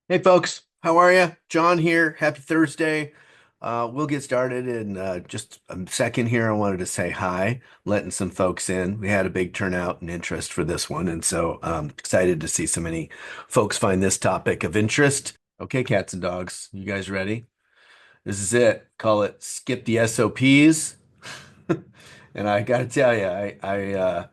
Hey folks, how are you? John here. Happy Thursday. We'll get started in just a second here. I wanted to say hi, letting some folks in. We had a big turnout and interest for this one, and so excited to see so many folks find this topic of interest. Okay, cats and dogs, you guys ready? This is it. Call it Skip the SOPs. And I got to tell you,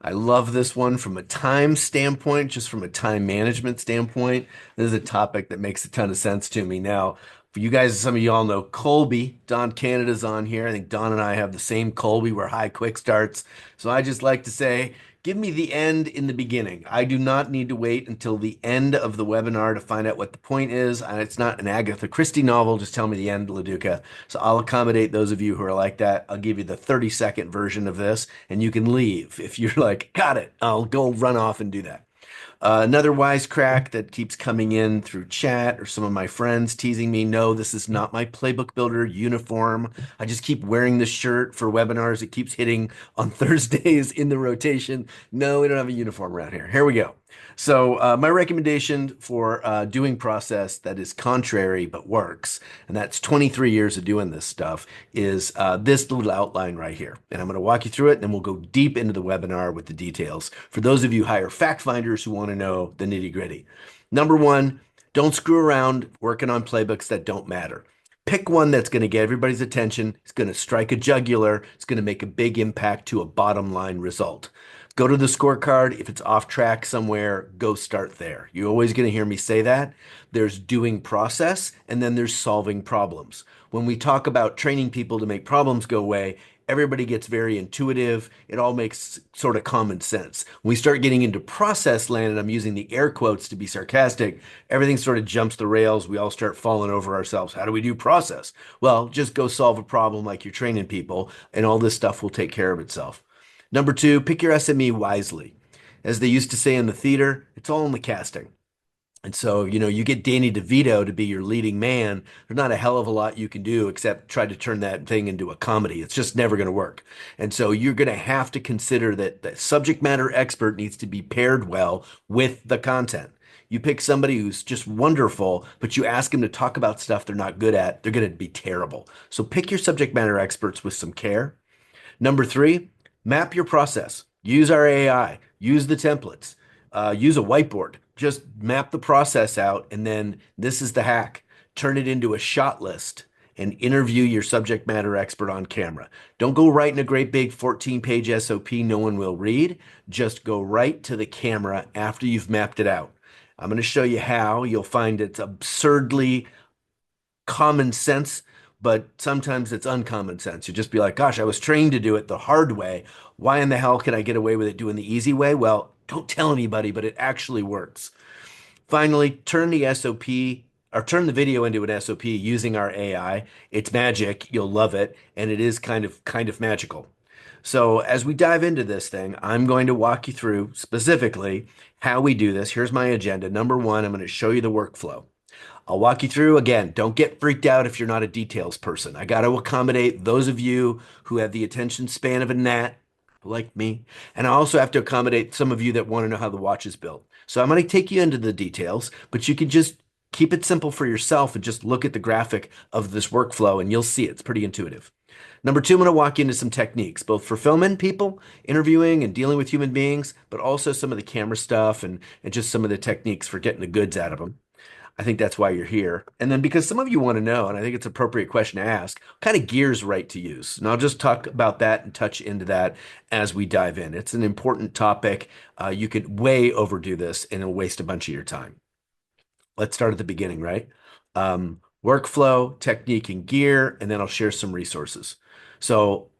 I love this one from a time standpoint, just from a time management standpoint. This is a topic that makes a ton of sense to me. Now, for you guys, some of you all know Colby. Don Canada's on here. I think Don and I have the same Colby. We're high quick starts. So I just like to say, give me the end in the beginning. I do not need to wait until the end of the webinar to find out what the point is. It's not an Agatha Christie novel. Just tell me the end, LaDuca. So I'll accommodate those of you who are like that. I'll give you the 30-second version of this, and you can leave. If you're like, got it, I'll go run off and do that. Another wisecrack that keeps coming in through chat or some of my friends teasing me, no, this is not my Playbook Builder uniform. I just keep wearing this shirt for webinars. It keeps hitting on Thursdays in the rotation. No, we don't have a uniform around here. Here we go. So my recommendation for doing process that is contrary but works, and that's 23 years of doing this stuff, is this little outline right here. And I'm going to walk you through it, and then we'll go deep into the webinar with the details. For those of you higher fact finders who want to know the nitty gritty. Number one, don't screw around working on playbooks that don't matter. Pick one that's going to get everybody's attention. It's going to strike a jugular. It's going to make a big impact to a bottom line result. Go to the scorecard. If it's off track somewhere, go start there. You're always going to hear me say that. There's doing process and then there's solving problems. When we talk about training people to make problems go away, everybody gets very intuitive. It all makes sort of common sense. When we start getting into process land, and I'm using the air quotes to be sarcastic, everything sort of jumps the rails. We all start falling over ourselves. How do we do process? Well, just go solve a problem like you're training people, and all this stuff will take care of itself. Number two, pick your SME wisely. As they used to say in the theater, it's all in the casting. And so, you get Danny DeVito to be your leading man. There's not a hell of a lot you can do except try to turn that thing into a comedy. It's just never going to work. And so you're going to have to consider that the subject matter expert needs to be paired well with the content. You pick somebody who's just wonderful, but you ask them to talk about stuff they're not good at, they're going to be terrible. So pick your subject matter experts with some care. Number three, map your process. Use our AI, use the templates, use a whiteboard. Just map the process out, and then this is the hack. Turn it into a shot list and interview your subject matter expert on camera. Don't go writing a great big 14-page SOP no one will read. Just go right to the camera after you've mapped it out. I'm going to show you how. You'll find it's absurdly common sense, but sometimes it's uncommon sense. You just be like, gosh, I was trained to do it the hard way. Why in the hell can I get away with it doing the easy way? Well, don't tell anybody, but it actually works. Finally, turn the SOP or turn the video into an SOP using our AI. It's magic. You'll love it. And it is kind of magical. So as we dive into this thing, I'm going to walk you through specifically how we do this. Here's my agenda. Number one, I'm going to show you the workflow. I'll walk you through again. Don't get freaked out if you're not a details person. I got to accommodate those of you who have the attention span of a gnat, like me. And I also have to accommodate some of you that want to know how the watch is built. So I'm going to take you into the details, but you can just keep it simple for yourself and just look at the graphic of this workflow and you'll see it's pretty intuitive. Number two, I'm going to walk you into some techniques, both for filming people, interviewing and dealing with human beings, but also some of the camera stuff and just some of the techniques for getting the goods out of them. I think that's why you're here. And then because some of you want to know, and I think it's an appropriate question to ask, what kind of gear's right to use? And I'll just talk about that and touch into that as we dive in. It's an important topic. You could way overdo this and it'll waste a bunch of your time. Let's start at the beginning, right? Workflow, technique, and gear, and then I'll share some resources. So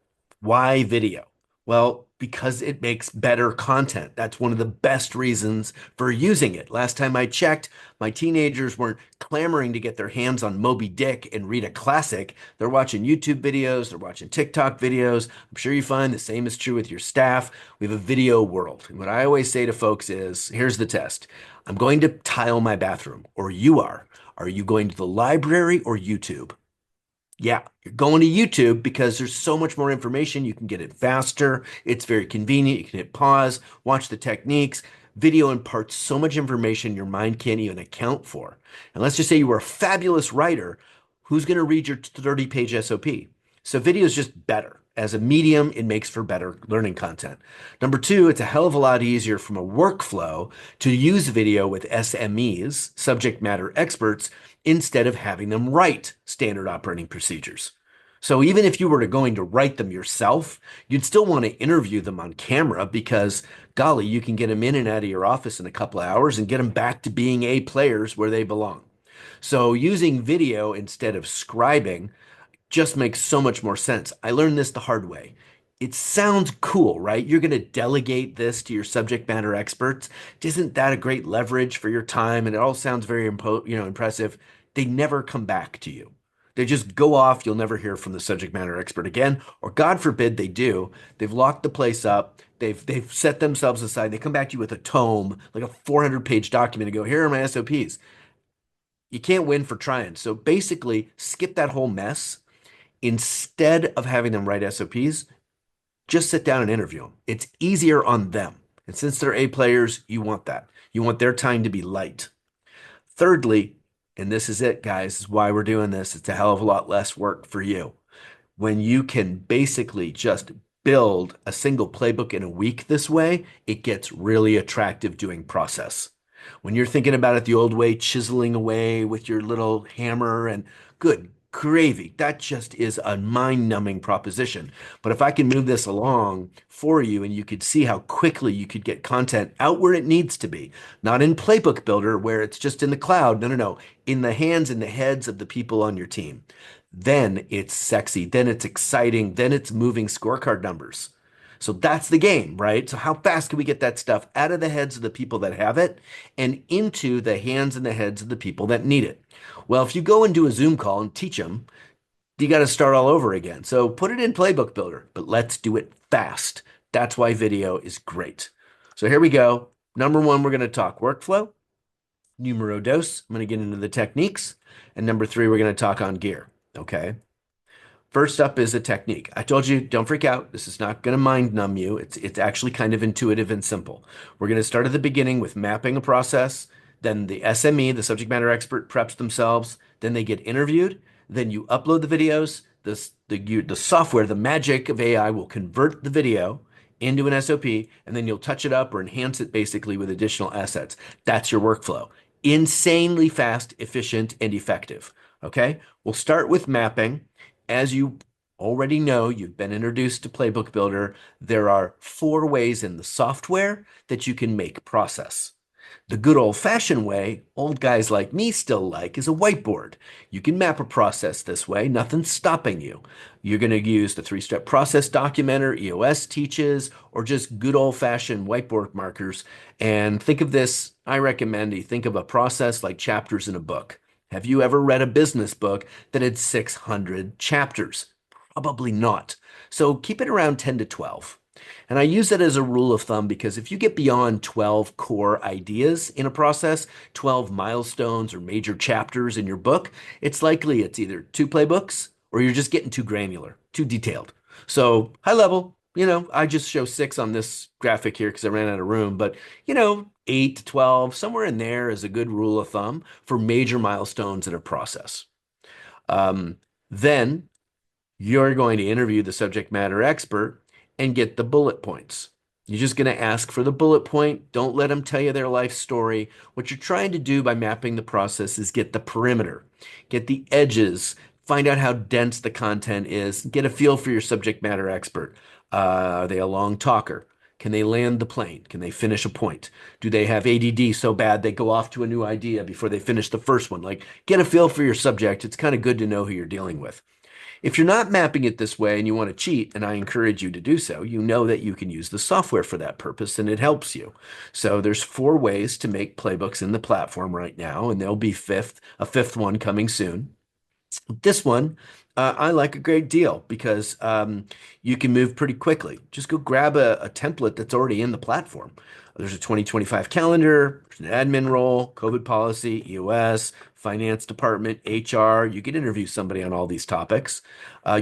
why video? Well, because it makes better content. That's one of the best reasons for using it. Last time I checked, my teenagers weren't clamoring to get their hands on Moby Dick and read a classic. They're watching YouTube videos, they're watching TikTok videos. I'm sure you find the same is true with your staff. We have a video world. And what I always say to folks is, here's the test. I'm going to tile my bathroom, or you are. Are you going to the library or YouTube? Yeah, you're going to YouTube because there's so much more information. You can get it faster. It's very convenient. You can hit pause, watch the techniques. Video imparts so much information your mind can't even account for. And let's just say you were a fabulous writer. Who's going to read your 30-page SOP? So video is just better. As a medium, it makes for better learning content. Number two, it's a hell of a lot easier from a workflow to use video with SMEs, subject matter experts, instead of having them write standard operating procedures. So even if you were going to write them yourself, you'd still want to interview them on camera because, golly, you can get them in and out of your office in a couple of hours and get them back to being A players where they belong. So using video instead of scribing just makes so much more sense. I learned this the hard way. It sounds cool, right? You're going to delegate this to your subject matter experts. Isn't that a great leverage for your time? And it all sounds very impressive. They never come back to you. They just go off. You'll never hear from the subject matter expert again, or God forbid they do. They've locked the place up. They've set themselves aside. They come back to you with a tome, like a 400-page document, and go, "Here are my SOPs." You can't win for trying. So basically, skip that whole mess. Instead of having them write SOPs, just sit down and interview them. It's easier on them. And since they're A players, you want that. You want their time to be light. Thirdly, and this is it, guys, this is why we're doing this. It's a hell of a lot less work for you. When you can basically just build a single playbook in a week this way, it gets really attractive doing process. When you're thinking about it the old way, chiseling away with your little hammer and good gravy, that just is a mind-numbing proposition. But if I can move this along for you and you could see how quickly you could get content out where it needs to be, not in Playbook Builder where it's just in the cloud, no, in the hands and the heads of the people on your team, then it's sexy, then it's exciting, then it's moving scorecard numbers. So that's the game, right? So how fast can we get that stuff out of the heads of the people that have it and into the hands and the heads of the people that need it? Well, if you go and do a Zoom call and teach them, you got to start all over again. So put it in Playbook Builder, but let's do it fast. That's why video is great. So here we go. Number one, we're going to talk workflow. Numero dos, I'm going to get into the techniques. And number three, we're going to talk on gear. Okay. First up is a technique. I told you, don't freak out. This is not going to mind numb you. It's actually kind of intuitive and simple. We're going to start at the beginning with mapping a process. Then the SME, the subject matter expert, preps themselves. Then they get interviewed. Then you upload the videos. The software, the magic of AI will convert the video into an SOP, and then you'll touch it up or enhance it basically with additional assets. That's your workflow. Insanely fast, efficient, and effective. Okay? We'll start with mapping. As you already know, you've been introduced to Playbook Builder. There are 4 ways in the software that you can make process. The good old-fashioned way, old guys like me still like, is a whiteboard. You can map a process this way. Nothing's stopping you. You're going to use the 3-step process documenter EOS teaches, or just good old-fashioned whiteboard markers. And think of this, I recommend you think of a process like chapters in a book. Have you ever read a business book that had 600 chapters? Probably not. So keep it around 10 to 12. And I use that as a rule of thumb because if you get beyond 12 core ideas in a process, 12 milestones or major chapters in your book, it's likely it's either 2 playbooks or you're just getting too granular, too detailed. So high level, I just show 6 on this graphic here because I ran out of room, but 8 to 12, somewhere in there is a good rule of thumb for major milestones in a process. Then you're going to interview the subject matter expert and get the bullet points. You're just going to ask for the bullet point. Don't let them tell you their life story. What you're trying to do by mapping the process is get the perimeter, get the edges, find out how dense the content is, get a feel for your subject matter expert. Are they a long talker? Can they land the plane? Can they finish a point? Do they have ADD so bad they go off to a new idea before they finish the first one? Like, get a feel for your subject. It's kind of good to know who you're dealing with. If you're not mapping it this way and you want to cheat, and I encourage you to do so, you know that you can use the software for that purpose and it helps you. So there's 4 ways to make playbooks in the platform right now, and there'll be a fifth one coming soon. This one, I like a great deal because you can move pretty quickly. Just go grab a template that's already in the platform. There's a 2025 calendar, there's an admin role, COVID policy, EOS, finance department, HR. You can interview somebody on all these topics.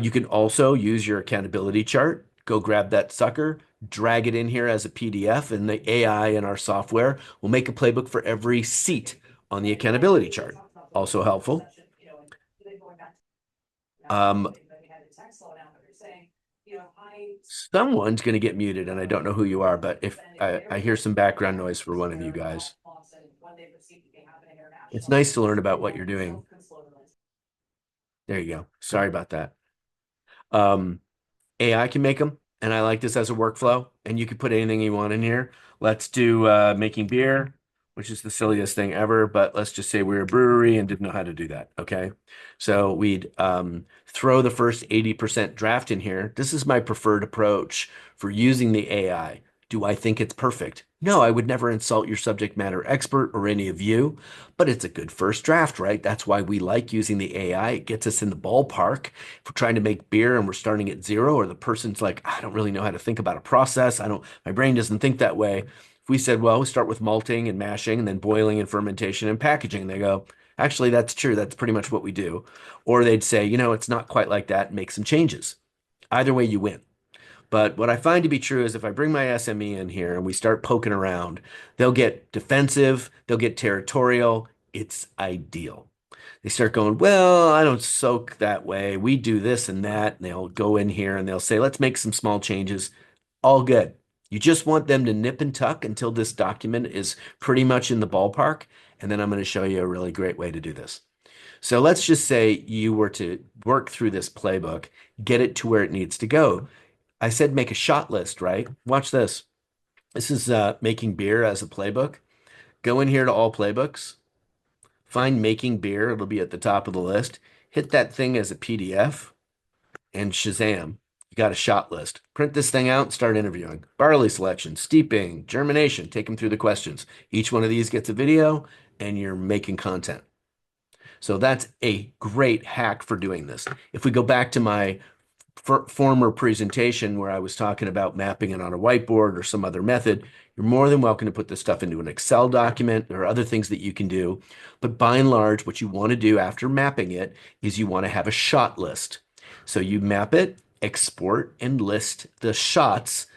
You can also use your accountability chart. Go grab that sucker, drag it in here as a PDF, and the AI in our software will make a playbook for every seat on the accountability chart. Also helpful. Um, Someone's going to get muted, and I don't know who you are, but if I hear some background noise for one of you guys, it's nice to learn about what you're doing. There you go. Sorry about that. Um, AI can make them, and I like this as a workflow. And you can put anything you want in here. Let's do making beer, which is the silliest thing ever. But let's just say we're a brewery and didn't know how to do that. Okay, so we'd throw the first 80% draft in here. This is my preferred approach for using the AI. Do I think it's perfect? No, I would never insult your subject matter expert or any of you, but it's a good first draft, right? That's why we like using the AI. It gets us in the ballpark. If we're trying to make beer and we're starting at zero, or the person's like, I don't really know how to think about a process. My brain doesn't think that way. If we said, well, we start with malting and mashing and then boiling and fermentation and packaging, they go, actually, that's true. That's pretty much what we do. Or they'd say, it's not quite like that. Make some changes. Either way, you win. But what I find to be true is if I bring my SME in here and we start poking around, they'll get defensive, they'll get territorial. It's ideal. They start going, well, I don't soak that way. We do this and that. And they'll go in here and they'll say, let's make some small changes. All good. You just want them to nip and tuck until this document is pretty much in the ballpark. And then I'm going to show you a really great way to do this. So let's just say you were to work through this playbook, get it to where it needs to go. I said make a shot list, right? Watch this. This is making beer as a playbook. Go in here to all playbooks, find making beer. It'll be at the top of the list. Hit that thing as a PDF and Shazam. You got a shot list. Print this thing out and start interviewing. Barley selection, steeping, germination. Take them through the questions. Each one of these gets a video and you're making content. So that's a great hack for doing this. If we go back to my former presentation where I was talking about mapping it on a whiteboard or some other method, you're more than welcome to put this stuff into an Excel document. There are other things that you can do. But by and large, what you want to do after mapping it is you want to have a shot list. So you map it, export, and list the shots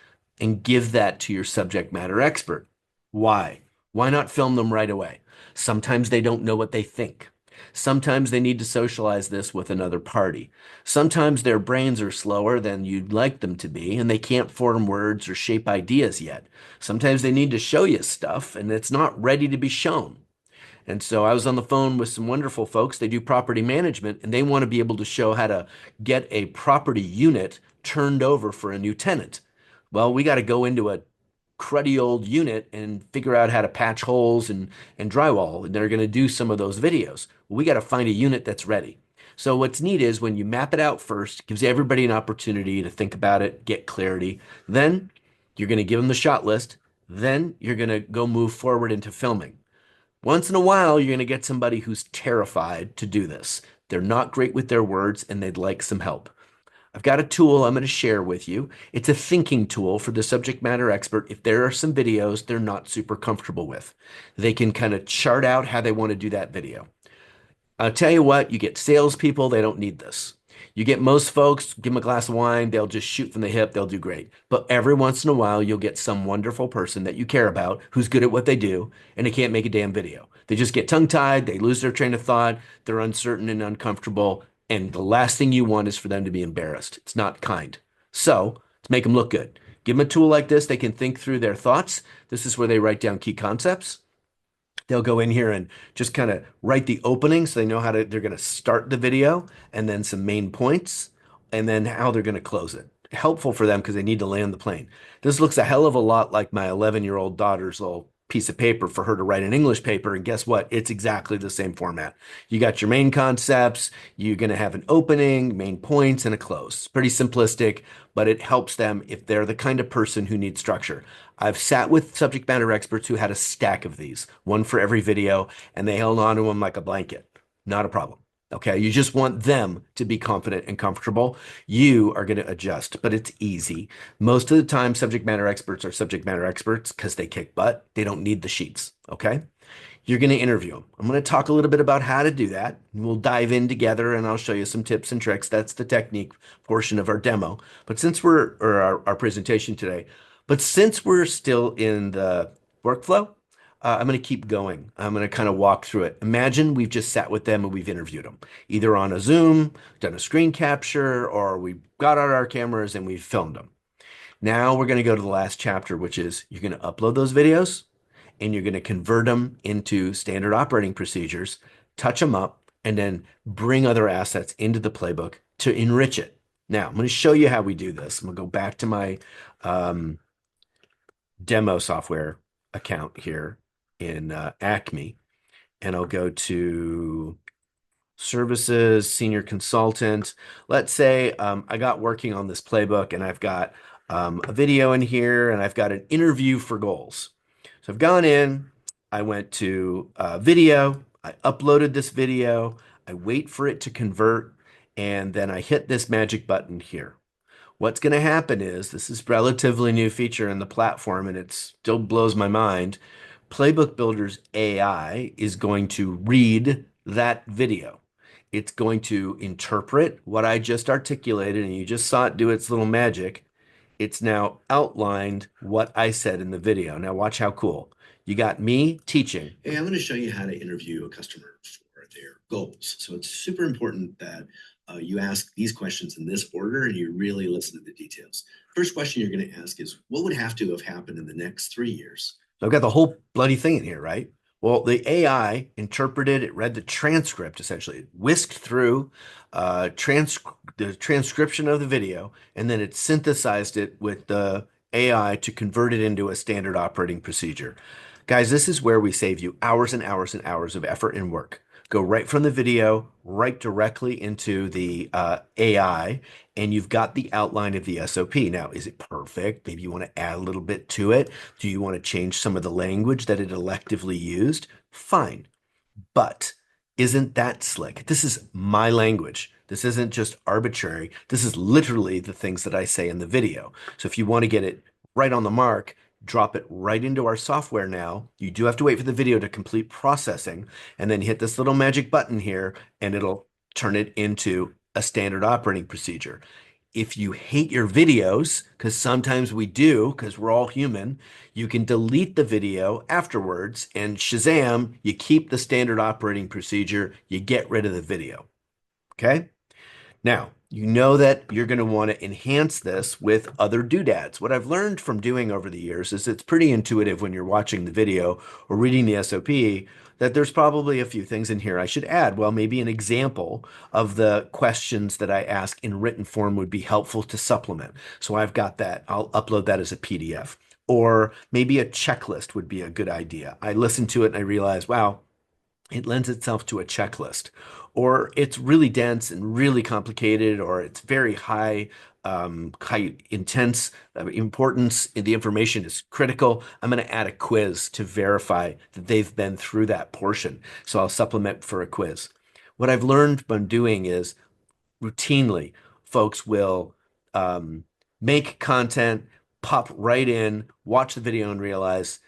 and give that to your subject matter expert. Why? Why not film them right away? Sometimes they don't know what they think. Sometimes they need to socialize this with another party. Sometimes their brains are slower than you'd like them to be, and they can't form words or shape ideas yet. Sometimes they need to show you stuff, and it's not ready to be shown. And so I was on the phone with some wonderful folks. They do property management, and they want to be able to show how to get a property unit turned over for a new tenant. Well, we got to go into a cruddy old unit and figure out how to patch holes and drywall. And they're going to do some of those videos. Well, we got to find a unit that's ready. So what's neat is when you map it out first, gives everybody an opportunity to think about it, get clarity. Then you're going to give them the shot list. Then you're going to go move forward into filming. Once in a while, you're going to get somebody who's terrified to do this. They're not great with their words and they'd like some help. I've got a tool I'm going to share with you. It's a thinking tool for the subject matter expert. If there are some videos they're not super comfortable with, they can kind of chart out how they want to do that video. I'll tell you what, you get salespeople, they don't need this. You get most folks, give them a glass of wine, they'll just shoot from the hip, they'll do great. But every once in a while, you'll get some wonderful person that you care about who's good at what they do, and they can't make a damn video. They just get tongue-tied, they lose their train of thought, they're uncertain and uncomfortable, and the last thing you want is for them to be embarrassed. It's not kind. So, to make them look good, give them a tool like this, they can think through their thoughts. This is where they write down key concepts. They'll go in here and just kind of write the opening so they know they're going to start the video and then some main points and then how they're going to close it. Helpful for them because they need to land the plane. This looks a hell of a lot like my 11-year-old daughter's little piece of paper for her to write an English paper. And guess what? It's exactly the same format. You got your main concepts, you're going to have an opening, main points, and a close. It's pretty simplistic, but it helps them if they're the kind of person who needs structure. I've sat with subject matter experts who had a stack of these, one for every video, and they held on to them like a blanket. Not a problem. Okay, you just want them to be confident and comfortable. You are going to adjust, but it's easy. Most of the time, subject matter experts are subject matter experts because they kick butt. They don't need the sheets. Okay, you're going to interview them. I'm going to talk a little bit about how to do that. We'll dive in together and I'll show you some tips and tricks. That's the technique portion of our demo. But since our presentation today, But since we're still in the workflow, I'm going to keep going. I'm going to kind of walk through it. Imagine we've just sat with them and we've interviewed them, either on a Zoom, done a screen capture, or we got out our cameras and we filmed them. Now we're going to go to the last chapter, which is you're going to upload those videos and you're going to convert them into standard operating procedures, touch them up, and then bring other assets into the playbook to enrich it. Now, I'm going to show you how we do this. I'm going to go back to my um, demo software account here in Acme, and I'll go to services, senior consultant. Let's say I got working on this playbook and I've got a video in here and I've got an interview for goals. So I've gone in, I went to video, I uploaded this video, I wait for it to convert, and then I hit this magic button here. What's going to happen is this is relatively new feature in the platform and it still blows my mind. Playbook Builder's AI is going to read that video. It's going to interpret what I just articulated, and you just saw it do its little magic. It's now outlined what I said in the video. Now watch how cool. You got me teaching. Hey, I'm going to show you how to interview a customer for their goals. So it's super important that you ask these questions in this order and you really listen to the details. First question you're going to ask is, what would have to have happened in the next 3 years? So I've got the whole bloody thing in here, right? Well, the AI interpreted, it read the transcript essentially, it whisked through the transcription of the video, and then it synthesized it with the AI to convert it into a standard operating procedure. Guys, this is where we save you hours and hours and hours of effort and work. Go right from the video, right directly into the AI, and you've got the outline of the SOP. Now, is it perfect? Maybe you want to add a little bit to it. Do you want to change some of the language that it electively used? Fine. But isn't that slick? This is my language. This isn't just arbitrary. This is literally the things that I say in the video. So if you want to get it right on the mark, drop it right into our software now. You do have to wait for the video to complete processing and then hit this little magic button here and it'll turn it into a standard operating procedure. If you hate your videos, because sometimes we do, because we're all human, you can delete the video afterwards and Shazam, you keep the standard operating procedure, you get rid of the video. Okay? Now, you know that you're going to want to enhance this with other doodads. What I've learned from doing over the years is it's pretty intuitive when you're watching the video or reading the SOP that there's probably a few things in here I should add. Well, maybe an example of the questions that I ask in written form would be helpful to supplement. So I've got that. I'll upload that as a PDF. Or maybe a checklist would be a good idea. I listened to it and I realized, wow, it lends itself to a checklist, or it's really dense and really complicated, or it's very high intense importance. The information is critical. I'm going to add a quiz to verify that they've been through that portion. So I'll supplement for a quiz. What I've learned from doing is routinely, folks will make content, pop right in, watch the video, and realize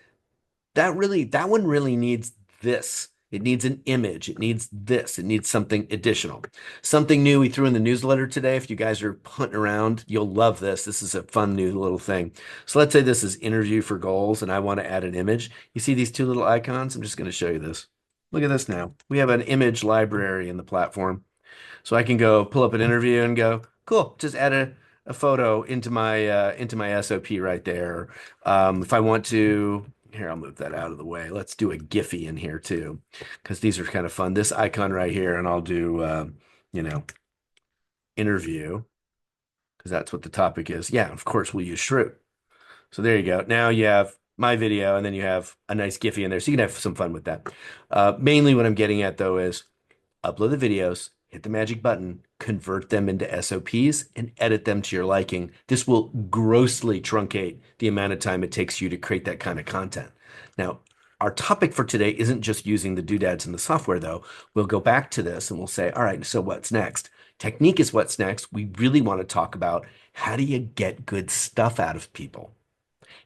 that one really needs this. It needs an image. It needs this. It needs something additional. Something new we threw in the newsletter today. If you guys are hunting around, you'll love this. This is a fun new little thing. So let's say this is interview for goals and I want to add an image. You see these two little icons? I'm just going to show you this. Look at this now. We have an image library in the platform. So I can go pull up an interview and go, cool, just add a photo into my SOP right there. If I want to, here, I'll move that out of the way. Let's do a Giphy in here too, because these are kind of fun. This icon right here, and I'll do, you know, interview, because that's what the topic is. Yeah, of course, we'll use Shrew. So there you go. Now you have my video, and then you have a nice Giphy in there, so you can have some fun with that. Mainly what I'm getting at, though, is upload the videos, hit the magic button, convert them into SOPs, and edit them to your liking. This will grossly truncate the amount of time it takes you to create that kind of content. Now, our topic for today isn't just using the doodads in the software, though. We'll go back to this and we'll say, all right, so what's next? Technique is what's next. We really want to talk about how do you get good stuff out of people?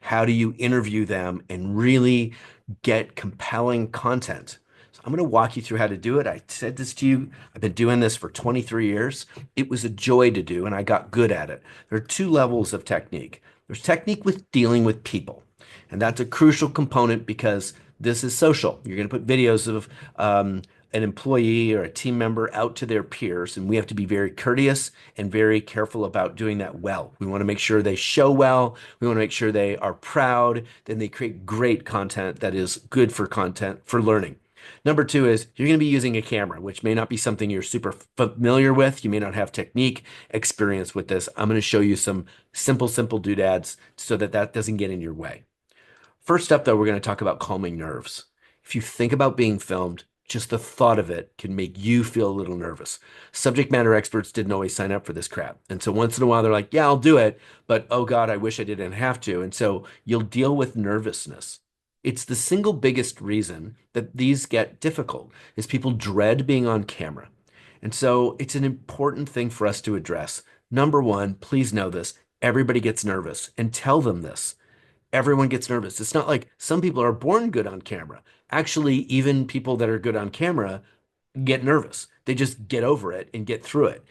How do you interview them and really get compelling content? So I'm going to walk you through how to do it. I said this to you. I've been doing this for 23 years. It was a joy to do, and I got good at it. There are two levels of technique. There's technique with dealing with people. And that's a crucial component because this is social. You're going to put videos of an employee or a team member out to their peers, and we have to be very courteous and very careful about doing that well. We want to make sure they show well. We want to make sure they are proud. Then they create great content that is good for content for learning. Number two is you're going to be using a camera, which may not be something you're super familiar with. You may not have technique experience with this. I'm going to show you some simple doodads so that that doesn't get in your way. First up, though, we're going to talk about calming nerves. If you think about being filmed, just the thought of it can make you feel a little nervous. Subject matter experts didn't always sign up for this crap. And so once in a while, they're like, yeah, I'll do it, but oh God, I wish I didn't have to. And so you'll deal with nervousness. It's the single biggest reason that these get difficult is people dread being on camera. And so it's an important thing for us to address. Number one, please know this. Everybody gets nervous and tell them this. Everyone gets nervous. It's not like some people are born good on camera. Actually, even people that are good on camera get nervous. They just get over it and get through it.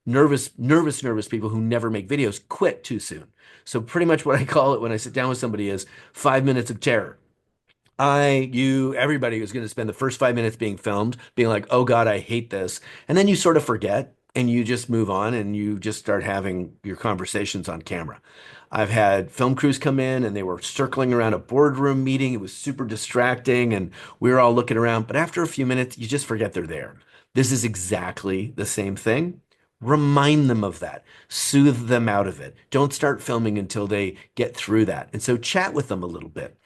Nervous people who never make videos quit too soon. So pretty much what I call it when I sit down with somebody is 5 minutes of terror. Everybody was going to spend the first 5 minutes being filmed, being like, oh God, I hate this. And then you sort of forget and you just move on and you just start having your conversations on camera. I've had film crews come in and they were circling around a boardroom meeting. It was super distracting and we were all looking around. But after a few minutes, you just forget they're there. This is exactly the same thing. Remind them of that. Soothe them out of it. Don't start filming until they get through that. And so chat with them a little bit.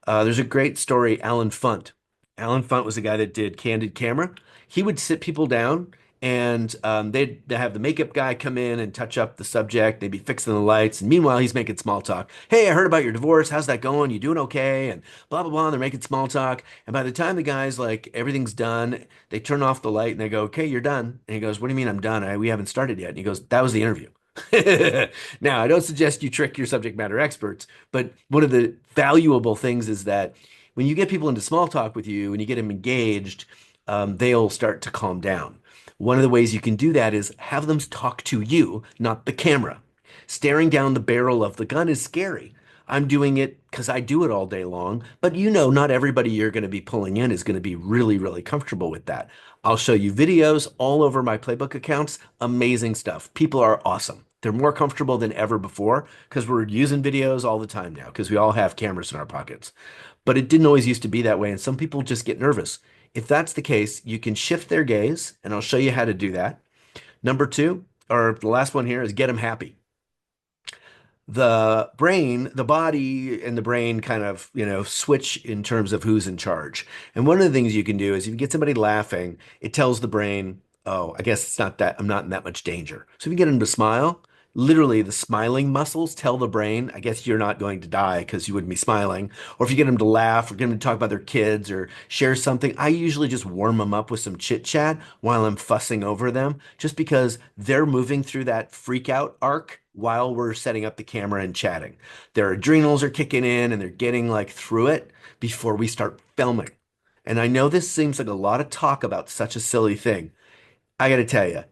There's a great story, Alan Funt. Alan Funt was the guy that did Candid Camera. He would sit people down and they'd have the makeup guy come in and touch up the subject. They'd be fixing the lights. And meanwhile, he's making small talk. Hey, I heard about your divorce. How's that going? You doing okay? And blah, blah, blah. And they're making small talk. And by the time the guy's like, everything's done, they turn off the light and they go, okay, you're done. And he goes, what do you mean I'm done? We haven't started yet. And he goes, that was the interview. Now, I don't suggest you trick your subject matter experts, but one of the valuable things is that when you get people into small talk with you and you get them engaged, they'll start to calm down. One of the ways you can do that is have them talk to you, not the camera. Staring down the barrel of the gun is scary. I'm doing it because I do it all day long, but you know, not everybody you're going to be pulling in is going to be really comfortable with that. I'll show you videos all over my playbook accounts. Amazing stuff. People are awesome. They're more comfortable than ever before because we're using videos all the time now because we all have cameras in our pockets. But it didn't always used to be that way, and some people just get nervous. If that's the case, you can shift their gaze, and I'll show you how to do that. Number two, or the last one here, is get them happy. The brain, the body and the brain kind of, switch in terms of who's in charge. And one of the things you can do is if you get somebody laughing, it tells the brain, oh, I guess it's not that, I'm not in that much danger. So if you get them to smile, literally the smiling muscles tell the brain, I guess you're not going to die because you wouldn't be smiling. Or if you get them to laugh or get them to talk about their kids or share something, I usually just warm them up with some chit chat while I'm fussing over them, just because they're moving through that freak out arc while we're setting up the camera and chatting. Their adrenals are kicking in and they're getting like through it before we start filming. And I know this seems like a lot of talk about such a silly thing. I got to tell you,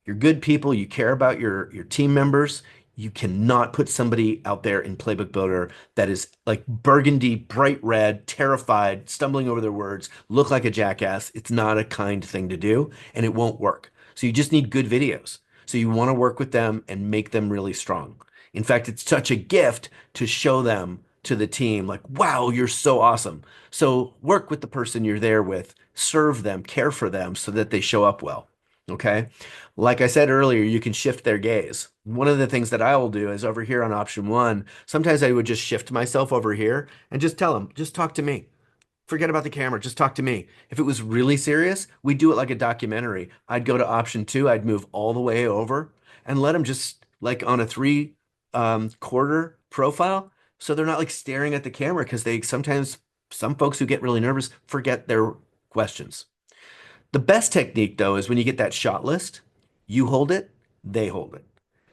you're good people, you care about your team members. You cannot put somebody out there in Playbook Builder that is like burgundy, bright red, terrified, stumbling over their words, look like a jackass. It's not a kind thing to do, and it won't work. So you just need good videos. So you want to work with them and make them really strong. In fact, it's such a gift to show them to the team, like, wow, you're so awesome. So work with the person you're there with, serve them, care for them so that they show up well. Okay. Like I said earlier, you can shift their gaze. One of the things that I will do is over here on option one, sometimes I would just shift myself over here and just tell them, just talk to me. Forget about the camera, just talk to me. If it was really serious, we'd do it like a documentary. I'd go to option two, I'd move all the way over and let them just like on a three quarter profile. So they're not like staring at the camera because they sometimes, some folks who get really nervous forget their questions. The best technique, though, is when you get that shot list, you hold it, they hold it.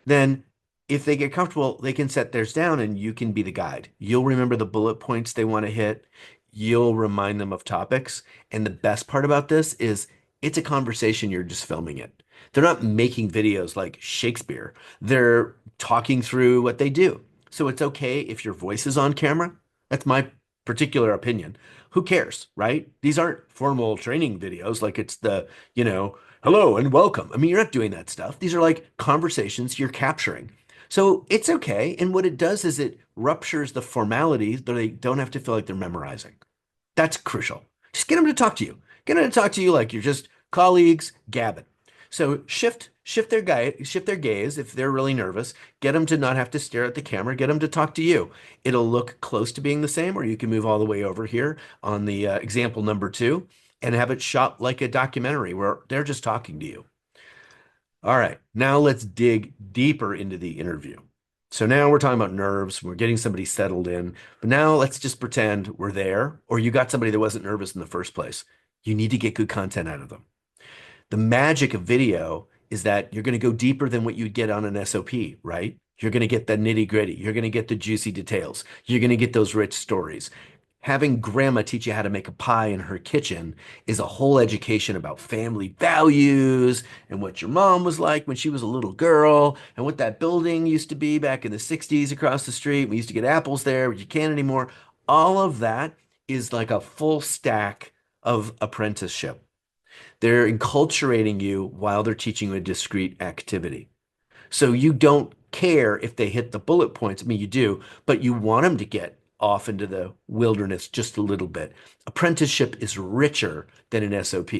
Then, if they get comfortable, they can set theirs down and you can be the guide. You'll remember the bullet points they want to hit. You'll remind them of topics. And the best part about this is it's a conversation, you're just filming it. They're not making videos like Shakespeare, they're talking through what they do. So it's okay if your voice is on camera. That's my particular opinion. Who cares, right? These aren't formal training videos like it's hello and welcome. I mean, you're not doing that stuff. These are like conversations you're capturing. So it's okay. And what it does is it ruptures the formalities that they don't have to feel like they're memorizing. That's crucial. Just get them to talk to you. Get them to talk to you like you're just colleagues gabbing. So shift their gaze if they're really nervous. Get them to not have to stare at the camera. Get them to talk to you. It'll look close to being the same, or you can move all the way over here on the example number two and have it shot like a documentary where they're just talking to you. All right, now let's dig deeper into the interview. So now we're talking about nerves, we're getting somebody settled in, but now let's just pretend we're there, or you got somebody that wasn't nervous in the first place. You need to get good content out of them. The magic of video is that you're going to go deeper than what you'd get on an SOP, right? You're going to get the nitty gritty. You're going to get the juicy details. You're going to get those rich stories. Having grandma teach you how to make a pie in her kitchen is a whole education about family values and what your mom was like when she was a little girl and what that building used to be back in the 60s across the street. We used to get apples there, but you can't anymore. All of that is like a full stack of apprenticeship. They're enculturating you while they're teaching you a discrete activity. So you don't care if they hit the bullet points. I mean, you do, but you want them to get off into the wilderness just a little bit. Apprenticeship is richer than an SOP.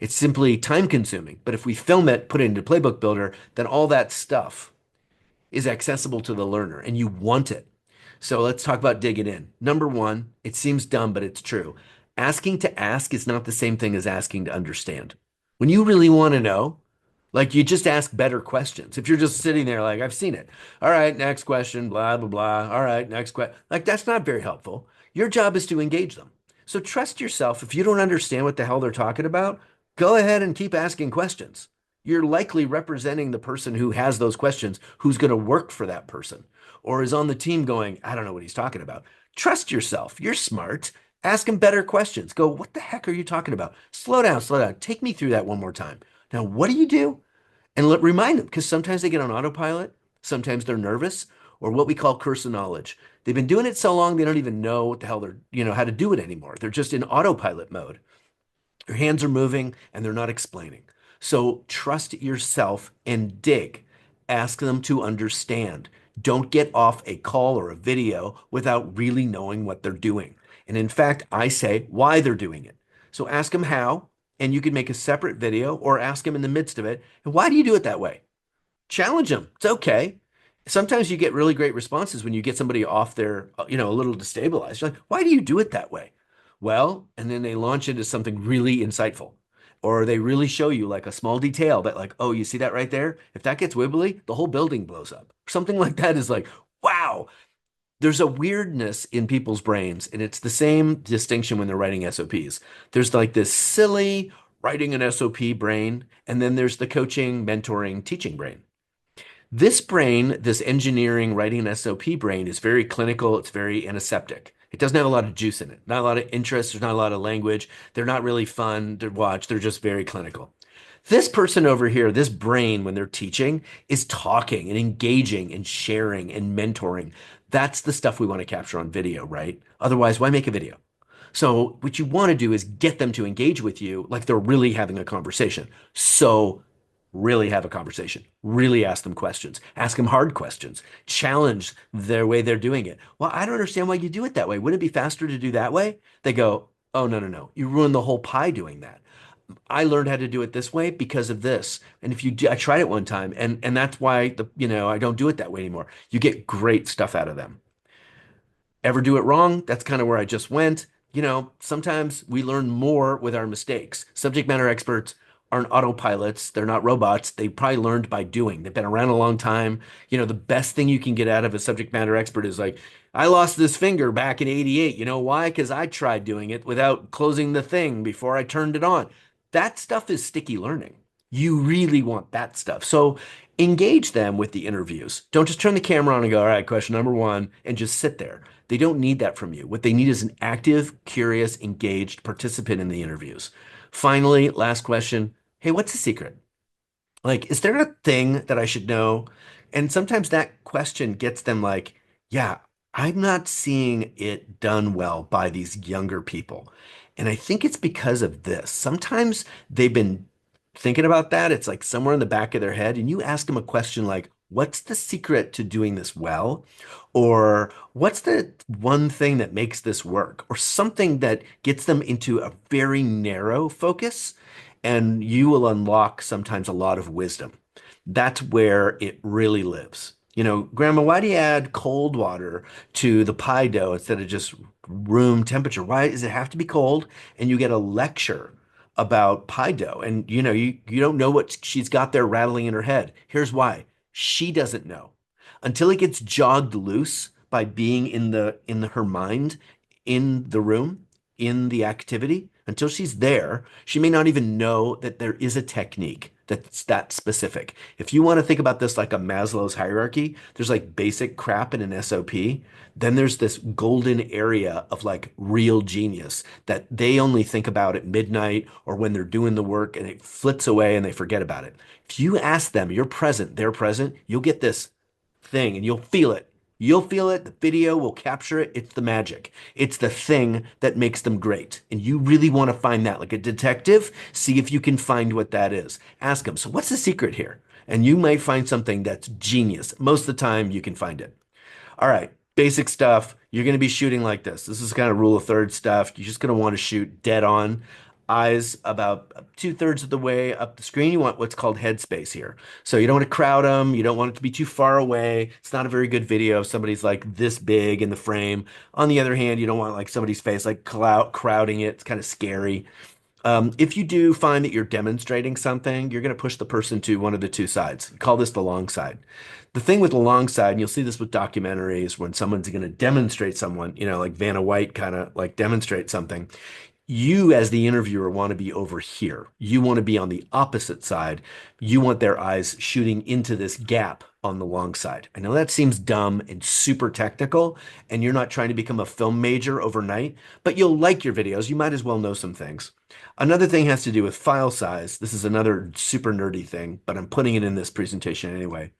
It's simply time consuming. But if we film it, put it into Playbook Builder, then all that stuff is accessible to the learner and you want it. So let's talk about digging in. Number one, it seems dumb, but it's true. Asking to ask is not the same thing as asking to understand. When you really want to know, like you just ask better questions. If you're just sitting there like, I've seen it. All right, next question, blah, blah, blah. All right, next question. Like that's not very helpful. Your job is to engage them. So trust yourself. If you don't understand what the hell they're talking about, go ahead and keep asking questions. You're likely representing the person who has those questions, who's going to work for that person or is on the team going, I don't know what he's talking about. Trust yourself. You're smart. Ask him better questions. Go, what the heck are you talking about? Slow down, slow down. Take me through that one more time. Now, what do you do? And remind them because sometimes they get on autopilot, sometimes they're nervous, or what we call curse of knowledge. They've been doing it so long they don't even know what the hell how to do it anymore. They're just in autopilot mode. Your hands are moving and they're not explaining. So trust yourself and dig. Ask them to understand. Don't get off a call or a video without really knowing what they're doing. And in fact, I say why they're doing it. So ask them how, and you can make a separate video or ask them in the midst of it. And why do you do it that way? Challenge them. It's okay. Sometimes you get really great responses when you get somebody off their, a little destabilized. You're like, why do you do it that way? Well, and then they launch into something really insightful. Or they really show you like a small detail that, like, oh, you see that right there? If that gets wibbly, the whole building blows up. Something like that is like, wow, there's a weirdness in people's brains, and it's the same distinction when they're writing SOPs. There's like this silly writing an SOP brain, and then there's the coaching, mentoring, teaching brain. This brain, this engineering, writing an SOP brain, is very clinical. It's very antiseptic. It doesn't have a lot of juice in it, not a lot of interest. There's not a lot of language. They're not really fun to watch. They're just very clinical. This person over here, this brain, when they're teaching, is talking and engaging and sharing and mentoring. That's the stuff we want to capture on video, right? Otherwise, why make a video? So, what you want to do is get them to engage with you like they're really having a conversation. So, really have a conversation, really ask them questions, ask them hard questions, challenge their way they're doing it. Well, I don't understand why you do it that way. Wouldn't it be faster to do that way? They go, oh, no, no, no. You ruined the whole pie doing that. I learned how to do it this way because of this. And if you do, I tried it one time and that's why I don't do it that way anymore. You get great stuff out of them. Ever do it wrong? That's kind of where I just went. Sometimes we learn more with our mistakes. Subject matter experts aren't autopilots. They're not robots. They probably learned by doing. They've been around a long time. The best thing you can get out of a subject matter expert is like, I lost this finger back in 88. You know why? Because I tried doing it without closing the thing before I turned it on. That stuff is sticky learning. You really want that stuff. So engage them with the interviews. Don't just turn the camera on and go, all right, question number one, and just sit there. They don't need that from you. What they need is an active, curious, engaged participant in the interviews. Finally, last question. Hey, what's the secret? Like, is there a thing that I should know? And sometimes that question gets them like, Yeah, I'm not seeing it done well by these younger people. And I think it's because of this. Sometimes they've been thinking about that. It's like somewhere in the back of their head, and you ask them a question like, what's the secret to doing this well? Or what's the one thing that makes this work? Or something that gets them into a very narrow focus, and you will unlock sometimes a lot of wisdom. That's where it really lives. Grandma, why do you add cold water to the pie dough instead of just room temperature? Why does it have to be cold? And you get a lecture about pie dough. And you don't know what she's got there rattling in her head. Here's why. She doesn't know. Until it gets jogged loose by being in her mind, in the room, in the activity, until she's there, she may not even know that there is a technique that's that specific. If you want to think about this like a Maslow's hierarchy, there's like basic crap in an SOP. Then there's this golden area of like real genius that they only think about at midnight or when they're doing the work and it flits away and they forget about it. If you ask them, you're present, they're present, you'll get this thing and you'll feel it. You'll feel it. The video will capture it. It's the magic. It's the thing that makes them great. And you really want to find that. Like a detective, see if you can find what that is. Ask them, so what's the secret here? And you might find something that's genius. Most of the time, you can find it. All right, basic stuff. You're going to be shooting like this. This is kind of rule of third stuff. You're just going to want to shoot dead on. Eyes about two-thirds of the way up the screen. You want what's called headspace here. So you don't want to crowd them. You don't want it to be too far away. It's not a very good video if somebody's like this big in the frame. On the other hand, you don't want like somebody's face like crowding it. It's kind of scary. If you do find that you're demonstrating something, you're going to push the person to one of the two sides. Call this the long side. The thing with the long side, and you'll see this with documentaries when someone's going to demonstrate someone, like Vanna White kind of like demonstrate something. You, as the interviewer, want to be over here. You want to be on the opposite side. You want their eyes shooting into this gap on the long side. I know that seems dumb and super technical, and you're not trying to become a film major overnight, but you'll like your videos. You might as well know some things. Another thing has to do with file size. This is another super nerdy thing, but I'm putting it in this presentation anyway.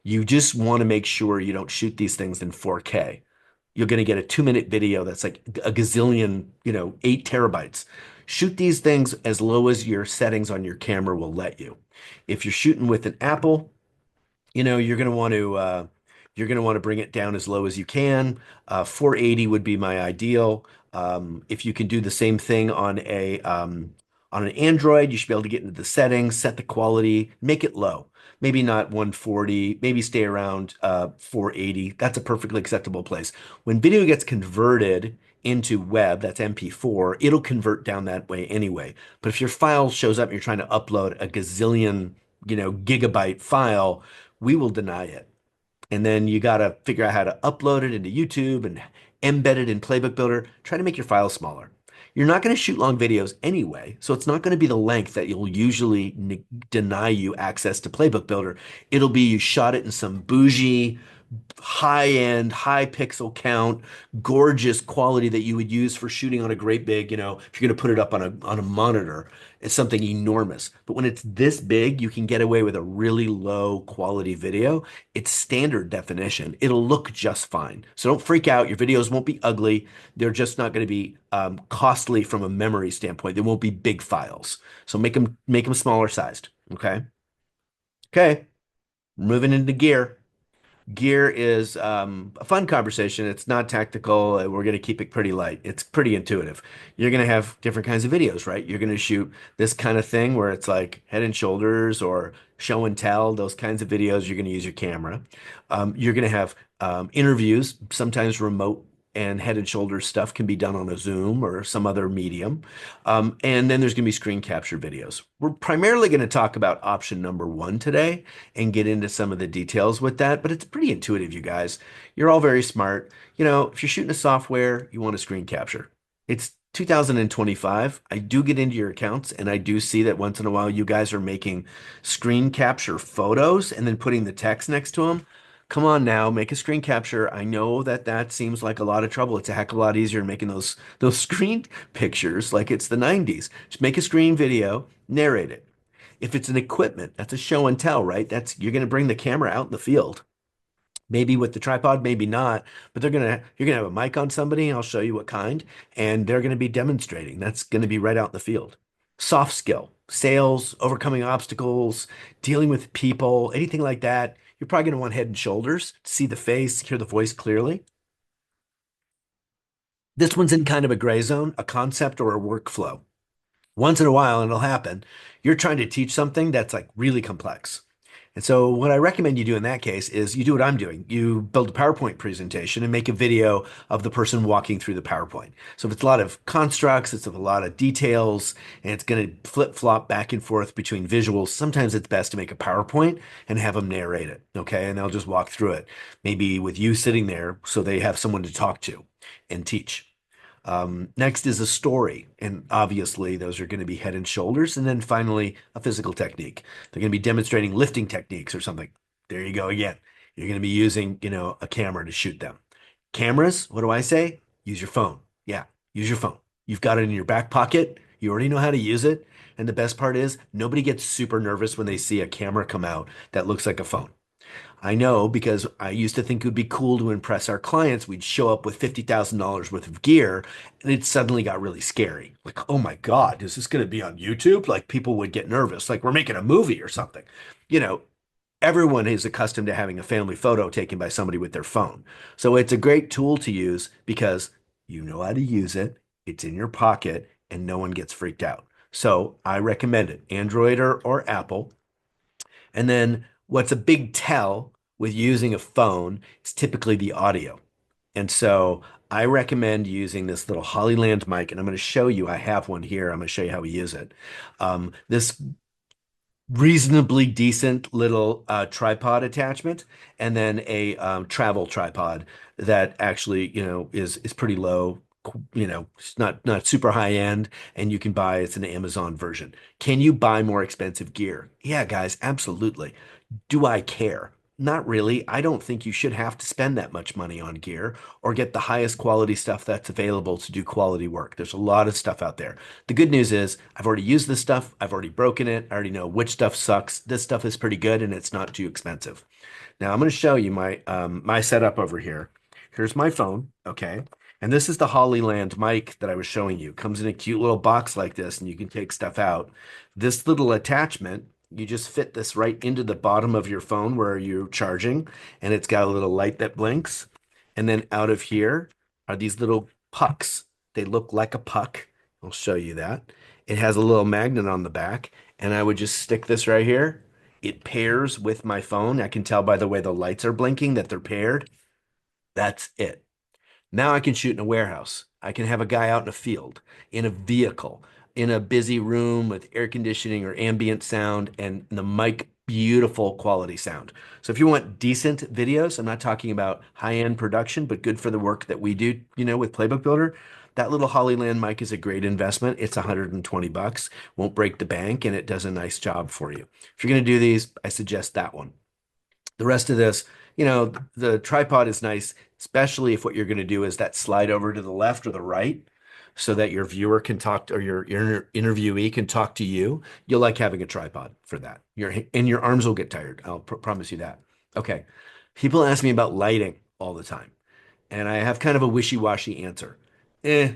You just want to make sure you don't shoot these things in 4K. You're going to get a 2-minute video that's like a gazillion, 8 terabytes. Shoot these things as low as your settings on your camera will let you. If you're shooting with an Apple, you're going to want to bring it down as low as you can. 480 would be my ideal. If you can do the same thing on an Android, you should be able to get into the settings, set the quality, make it low. Maybe not 140, maybe stay around 480. That's a perfectly acceptable place. When video gets converted into web, that's MP4, it'll convert down that way anyway. But if your file shows up and you're trying to upload a gazillion, gigabyte file, we will deny it. And then you got to figure out how to upload it into YouTube and embed it in PlaybookBuilder. Try to make your file smaller. You're not going to shoot long videos anyway, so it's not going to be the length that you'll usually deny you access to PlaybookBuilder. It'll be you shot it in some bougie high end, high pixel count, gorgeous quality that you would use for shooting on a great big, if you're going to put it up on a monitor, it's something enormous. But when it's this big, you can get away with a really low quality video. It's standard definition. It'll look just fine. So don't freak out. Your videos won't be ugly. They're just not going to be costly from a memory standpoint. They won't be big files. So make them smaller sized. Okay. Okay. Moving into gear. Gear is a fun conversation. It's not tactical. We're going to keep it pretty light. It's pretty intuitive. You're going to have different kinds of videos, right? You're going to shoot this kind of thing where it's like head and shoulders or show and tell, those kinds of videos. You're going to use your camera. You're going to have interviews, sometimes remote and head and shoulders stuff can be done on a Zoom or some other medium. And then there's going to be screen capture videos. We're primarily going to talk about option number one today and get into some of the details with that, but it's pretty intuitive, you guys. You're all very smart. If you're shooting a software, you want a screen capture. It's 2025. I do get into your accounts and I do see that once in a while you guys are making screen capture photos and then putting the text next to them. Come on now, make a screen capture. I know that that seems like a lot of trouble. It's a heck of a lot easier than making those screen pictures like it's the 90s. Just make a screen video, narrate it. If it's an equipment, that's a show and tell, right? That's you're going to bring the camera out in the field. Maybe with the tripod, maybe not, but you're gonna have a mic on somebody, and I'll show you what kind, and they're gonna be demonstrating. That's gonna be right out in the field. Soft skill, sales, overcoming obstacles, dealing with people, anything like that. You're probably gonna want head and shoulders, see the face, hear the voice clearly. This one's in kind of a gray zone, a concept or a workflow. Once in a while, and it'll happen, you're trying to teach something that's like really complex. And so what I recommend you do in that case is you do what I'm doing. You build a PowerPoint presentation and make a video of the person walking through the PowerPoint. So if it's a lot of constructs, it's a lot of details, and it's going to flip-flop back and forth between visuals, sometimes it's best to make a PowerPoint and have them narrate it, okay? And they'll just walk through it, maybe with you sitting there so they have someone to talk to and teach. Next is a story, and obviously those are going to be head and shoulders. And then finally, a physical technique. They're going to be demonstrating lifting techniques or something. There you go again. You're going to be using, a camera to shoot them. Cameras, what do I say? Use your phone. Yeah, use your phone. You've got it in your back pocket. You already know how to use it. And the best part is nobody gets super nervous when they see a camera come out that looks like a phone. I know because I used to think it would be cool to impress our clients. We'd show up with $50,000 worth of gear, and it suddenly got really scary. Like, oh my God, is this going to be on YouTube? Like, people would get nervous, like we're making a movie or something. You know, Everyone is accustomed to having a family photo taken by somebody with their phone. So it's a great tool to use because you know how to use it, it's in your pocket, and no one gets freaked out. So I recommend it, Android or Apple. And then what's a big tell with using a phone is typically the audio. And so I recommend using this little Hollyland mic, and I'm going to show you. I have one here. I'm going to show you how we use it. This reasonably decent little tripod attachment, and then a travel tripod that actually, is pretty low. It's not super high end, and you can buy it's an Amazon version. Can you buy more expensive gear? Yeah, guys, absolutely. Do I care? Not really. I don't think you should have to spend that much money on gear or get the highest quality stuff that's available to do quality work. There's a lot of stuff out there. The good news is I've already used this stuff. I've already broken it. I already know which stuff sucks. This stuff is pretty good and it's not too expensive. Now I'm going to show you my setup over here. Here's my phone, okay? And this is the Hollyland mic that I was showing you. Comes in a cute little box like this, and you can take stuff out. This little attachment, you just fit this right into the bottom of your phone where you're charging, and it's got a little light that blinks. And then out of here are these little pucks. They look like a puck. I'll show you that. It has a little magnet on the back, and I would just stick this right here. It pairs with my phone. I can tell by the way the lights are blinking that they're paired. That's it. Now I can shoot in a warehouse. I can have a guy out in a field, in a vehicle, in a busy room with air conditioning or ambient sound and the mic, beautiful quality sound. So if you want decent videos, I'm not talking about high-end production, but good for the work that we do, with Playbook Builder. That little Hollyland mic is a great investment. It's 120 bucks, won't break the bank, and it does a nice job for you. If you're going to do these, I suggest that one. The rest of this, the tripod is nice, especially if what you're going to do is that slide over to the left or the right so that your viewer can talk or your interviewee can talk to you. You'll like having a tripod for that. Your arms will get tired. I'll promise you that. Okay. People ask me about lighting all the time, and I have kind of a wishy-washy answer. Eh,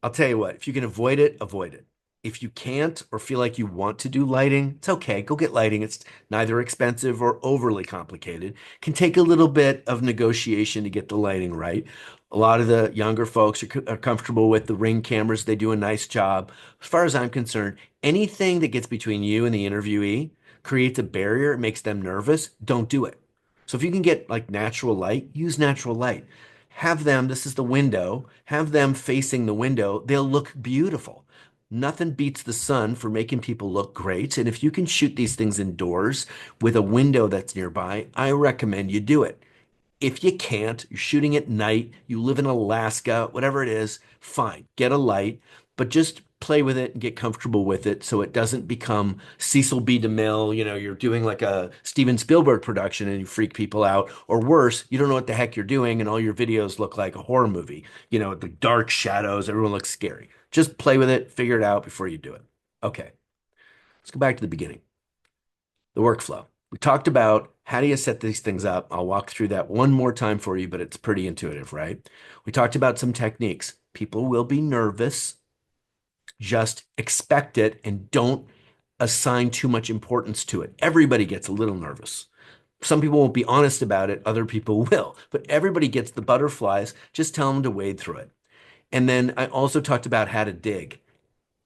I'll tell you what, if you can avoid it, avoid it. If you can't or feel like you want to do lighting, it's okay. Go get lighting. It's neither expensive or overly complicated. Can take a little bit of negotiation to get the lighting right. A lot of the younger folks are comfortable with the Ring cameras. They do a nice job. As far as I'm concerned, anything that gets between you and the interviewee creates a barrier, it makes them nervous, don't do it. So if you can get like natural light, use natural light. Have them, this is the window, have them facing the window. They'll look beautiful. Nothing beats the sun for making people look great. And if you can shoot these things indoors with a window that's nearby, I recommend you do it. If you can't, you're shooting at night, you live in Alaska, whatever it is, fine, get a light, but just play with it and get comfortable with it so it doesn't become Cecil B. DeMille, you're doing like a Steven Spielberg production and you freak people out. Or worse, you don't know what the heck you're doing and all your videos look like a horror movie, the dark shadows, everyone looks scary. Just play with it, figure it out before you do it. Okay, let's go back to the beginning. The workflow. We talked about how do you set these things up. I'll walk through that one more time for you, but it's pretty intuitive, right? We talked about some techniques. People will be nervous. Just expect it and don't assign too much importance to it. Everybody gets a little nervous. Some people won't be honest about it, other people will, but everybody gets the butterflies. Just tell them to wade through it. And then I also talked about how to dig.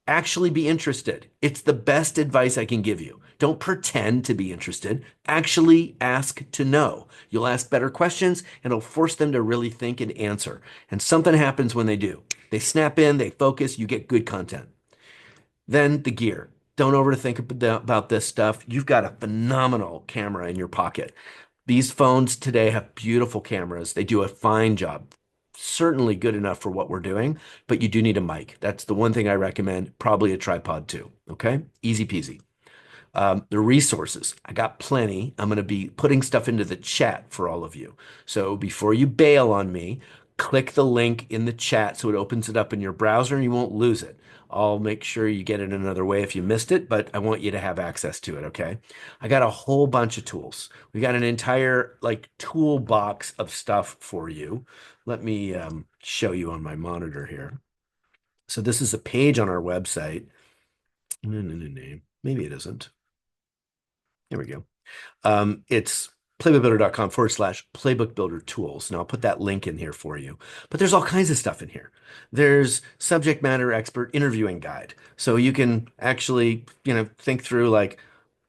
Actually be interested. It's the best advice I can give you. Don't pretend to be interested. Actually ask to know. You'll ask better questions and it'll force them to really think and answer. And something happens when they do. They snap in, they focus, you get good content. Then the gear. Don't overthink about this stuff. You've got a phenomenal camera in your pocket. These phones today have beautiful cameras. They do a fine job. Certainly good enough for what we're doing, but you do need a mic. That's the one thing I recommend. Probably a tripod too. Okay. Easy peasy. The resources, I got plenty. I'm going to be putting stuff into the chat for all of you. So before you bail on me, click the link in the chat so it opens it up in your browser and you won't lose it. I'll make sure you get it another way if you missed it, but I want you to have access to it, okay? I got a whole bunch of tools. We got an entire like toolbox of stuff for you. Let me show you on my monitor here. So this is a page on our website. Maybe it isn't. Here we go. It's playbookbuilder.com/playbook builder tools. And I'll put that link in here for you. But there's all kinds of stuff in here. There's subject matter expert interviewing guide. So you can actually, think through like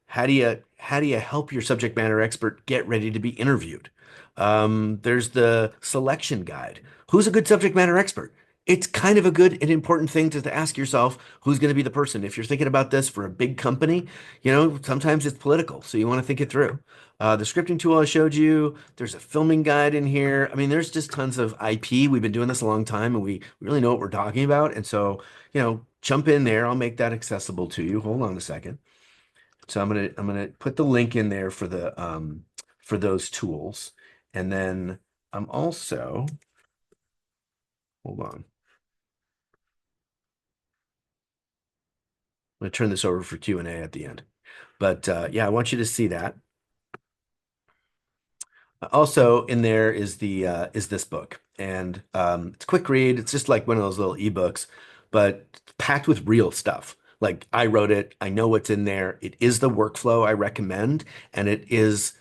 how do you help your subject matter expert get ready to be interviewed? There's the selection guide. Who's a good subject matter expert? It's kind of a good and important thing to ask yourself who's going to be the person. If you're thinking about this for a big company, sometimes it's political, so you want to think it through. The scripting tool I showed you, there's a filming guide in here. I mean, there's just tons of IP. We've been doing this a long time and we really know what we're talking about. And so, jump in there. I'll make that accessible to you. Hold on a second. So I'm gonna put the link in there for those tools. And then I'm also, hold on. I'm gonna turn this over for Q&A at the end. But yeah, I want you to see that. Also in there is this book, and it's a quick read. It's just like one of those little ebooks, but packed with real stuff. Like I wrote it, I know what's in there. It is the workflow I recommend, and it is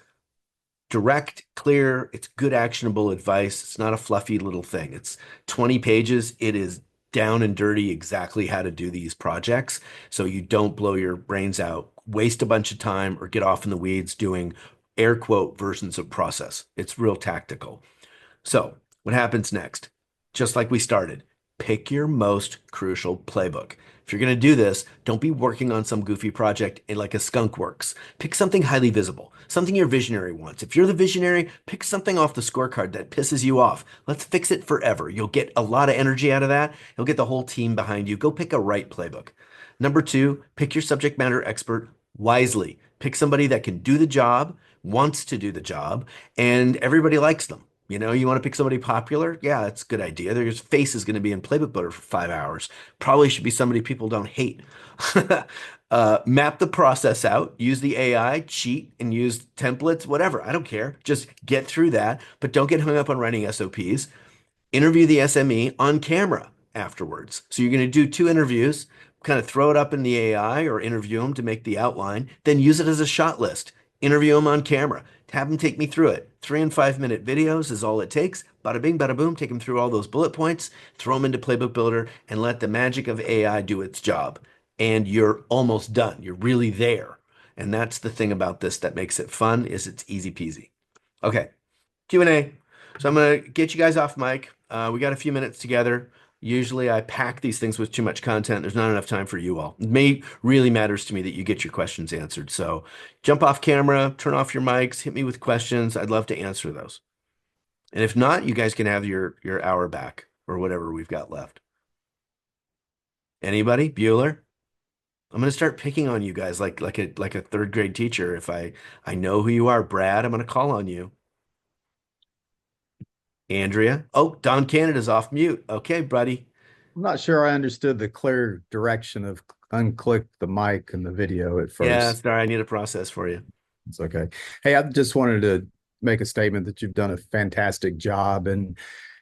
direct, clear. It's good, actionable advice. It's not a fluffy little thing. It's 20 pages. It is down and dirty exactly how to do these projects so you don't blow your brains out, waste a bunch of time, or get off in the weeds doing air quote versions of process. It's real tactical. So, what happens next? Just like we started, pick your most crucial playbook. If you're going to do this, don't be working on some goofy project like a skunk works. Pick something highly visible, something your visionary wants. If you're the visionary, pick something off the scorecard that pisses you off. Let's fix it forever. You'll get a lot of energy out of that. You'll get the whole team behind you. Go pick a right playbook. Number two, pick your subject matter expert wisely. Pick somebody that can do the job, wants to do the job, and everybody likes them. You want to pick somebody popular? Yeah, that's a good idea. Their face is going to be in PlaybookBuilder for 5 hours. Probably should be somebody people don't hate. Map the process out, use the AI, cheat, and use templates, whatever. I don't care. Just get through that, but don't get hung up on writing SOPs. Interview the SME on camera afterwards. So you're going to do two interviews, kind of throw it up in the AI or interview them to make the outline, then use it as a shot list. Interview them on camera. Have them take me through it. 3 and 5 minute videos is all it takes. Bada bing, bada boom. Take them through all those bullet points, throw them into Playbook Builder, and let the magic of AI do its job. And you're almost done. You're really there. And that's the thing about this that makes it fun is it's easy peasy. Okay, Q&A. So I'm gonna get you guys off mic. We got a few minutes together. Usually I pack these things with too much content. There's not enough time for you all. Really matters to me that you get your questions answered. So jump off camera, turn off your mics, hit me with questions. I'd love to answer those. And if not, you guys can have your hour back or whatever we've got left. Anybody? Bueller? I'm gonna start picking on you guys like a third grade teacher. If I know who you are, Brad, I'm gonna call on you. Andrea. Oh, Don Canada's off mute. Okay, buddy. I'm not sure I understood the clear direction of unclick the mic and the video at Yeah, first. sorry, I need a process for you. It's okay. Hey, I just wanted to make a statement that you've done a fantastic job in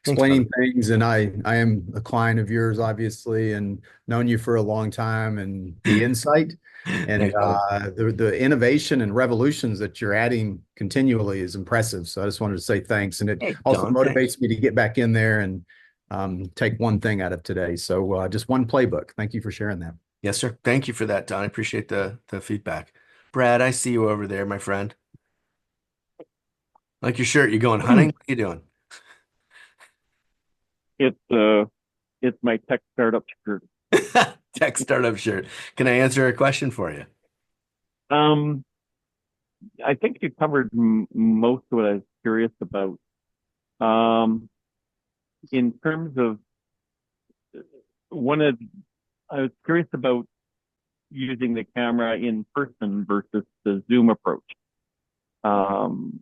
Thanks, brother. explaining things. And I am a client of yours, obviously, and known you for a long time. And the insight and Thanks, brother. the innovation and revolutions that you're adding continually is impressive. So I just wanted to say thanks. And it Hey, also John, thanks. motivates me to get back in there and take one thing out of today. So just one playbook. Thank you for sharing that. Yes, sir. Thank you for that, Don. I appreciate the feedback. Brad, I see you over there, my friend. Like your shirt, you going hunting? What are you doing? It's it's my tech startup shirt. Tech startup shirt. Can I answer a question for you? Um, I think you covered most of what I was curious about. Um, in terms of one of, I was curious about using the camera in person versus the Zoom approach. Um,